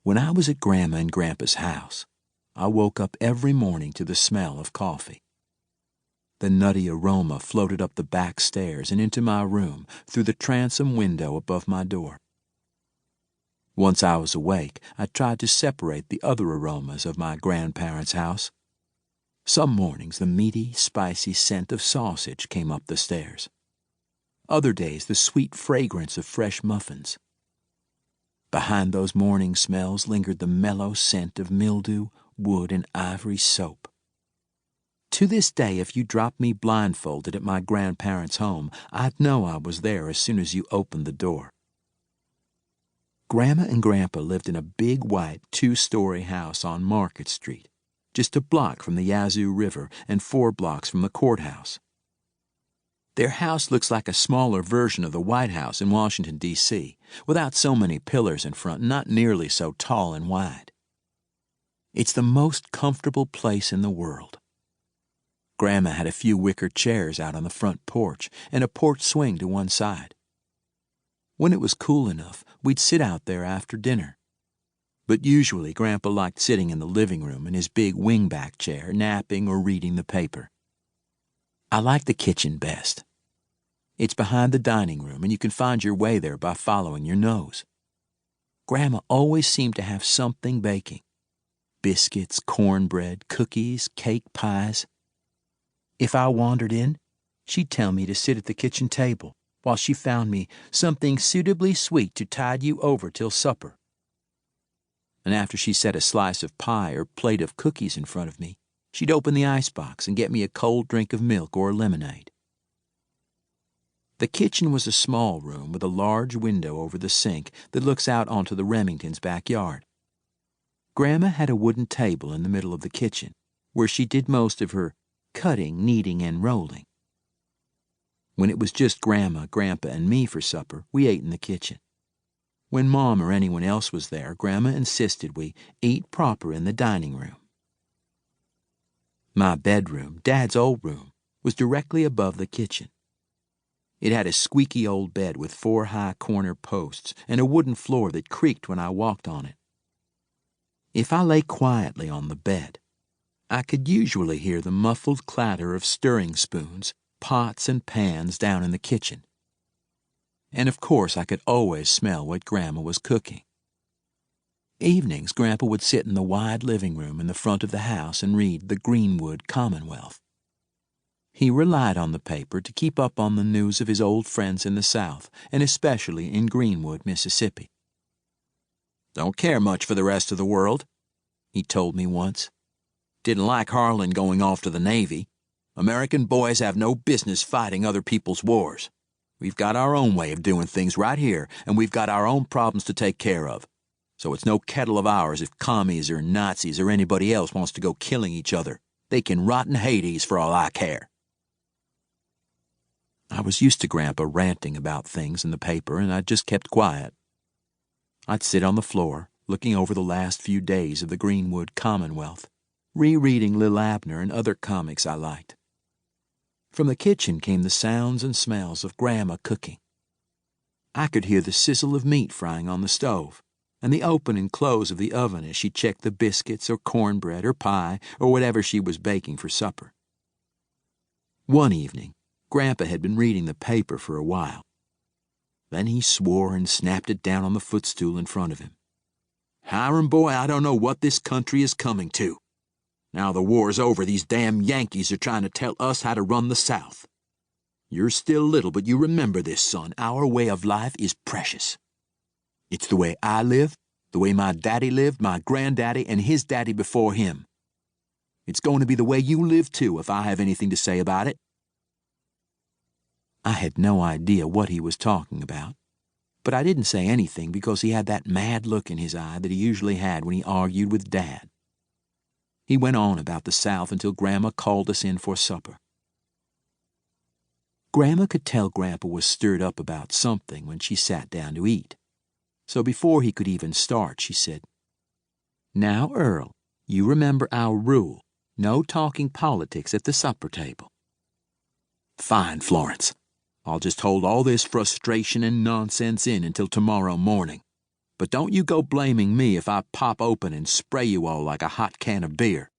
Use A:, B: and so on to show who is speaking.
A: When I was at Grandma and Grandpa's house, I woke up every morning to the smell of coffee. The nutty aroma floated up the back stairs and into my room through the transom window above my door. Once I was awake, I tried to separate the other aromas of my grandparents' house. Some mornings the meaty, spicy scent of sausage came up the stairs. Other days the sweet fragrance of fresh muffins. Behind those morning smells lingered the mellow scent of mildew, wood, and ivory soap. To this day, if you dropped me blindfolded at my grandparents' home, I'd know I was there as soon as you opened the door. Grandma and Grandpa lived in a big white 2-story house on Market Street, just a block from the Yazoo River and 4 blocks from the courthouse. Their house looks like a smaller version of the White House in Washington, D.C., without so many pillars in front and not nearly so tall and wide. It's the most comfortable place in the world. Grandma had a few wicker chairs out on the front porch and a porch swing to one side. When it was cool enough, we'd sit out there after dinner. But usually Grandpa liked sitting in the living room in his big wingback chair, napping or reading the paper. I like the kitchen best. It's behind the dining room, and you can find your way there by following your nose. Grandma always seemed to have something baking. Biscuits, cornbread, cookies, cake, pies. If I wandered in, she'd tell me to sit at the kitchen table while she found me something suitably sweet to tide you over till supper. And after she set a slice of pie or plate of cookies in front of me, she'd open the icebox and get me a cold drink of milk or lemonade. The kitchen was a small room with a large window over the sink that looks out onto the Remingtons' backyard. Grandma had a wooden table in the middle of the kitchen, where she did most of her cutting, kneading, and rolling. When it was just Grandma, Grandpa, and me for supper, we ate in the kitchen. When Mom or anyone else was there, Grandma insisted we eat proper in the dining room. My bedroom, Dad's old room, was directly above the kitchen. It had a squeaky old bed with 4 high corner posts and a wooden floor that creaked when I walked on it. If I lay quietly on the bed, I could usually hear the muffled clatter of stirring spoons, pots, and pans down in the kitchen. And of course I could always smell what Grandma was cooking. Evenings, Grandpa would sit in the wide living room in the front of the house and read the Greenwood Commonwealth. He relied on the paper to keep up on the news of his old friends in the South, and especially in Greenwood, Mississippi. "Don't care much for the rest of the world," he told me once. "Didn't like Harlan going off to the Navy. American boys have no business fighting other people's wars. We've got our own way of doing things right here, and we've got our own problems to take care of. So it's no kettle of ours if commies or Nazis or anybody else wants to go killing each other. They can rot in Hades for all I care." I was used to Grandpa ranting about things in the paper, and I just kept quiet. I'd sit on the floor, looking over the last few days of the Greenwood Commonwealth, rereading Lil Abner and other comics I liked. From the kitchen came the sounds and smells of Grandma cooking. I could hear the sizzle of meat frying on the stove, and the open and close of the oven as she checked the biscuits or cornbread or pie or whatever she was baking for supper. One evening, Grandpa had been reading the paper for a while. Then he swore and snapped it down on the footstool in front of him. "Hiram, boy, I don't know what this country is coming to. Now the war's over, these damn Yankees are trying to tell us how to run the South. You're still little, but you remember this, son. Our way of life is precious. It's the way I live, the way my daddy lived, my granddaddy, and his daddy before him. It's going to be the way you live, too, if I have anything to say about it." I had no idea what he was talking about, but I didn't say anything because he had that mad look in his eye that he usually had when he argued with Dad. He went on about the South until Grandma called us in for supper. Grandma could tell Grandpa was stirred up about something when she sat down to eat. So before he could even start, she said, "Now, Earl, you remember our rule. No talking politics at the supper table." "Fine, Florence. I'll just hold all this frustration and nonsense in until tomorrow morning. But don't you go blaming me if I pop open and spray you all like a hot can of beer.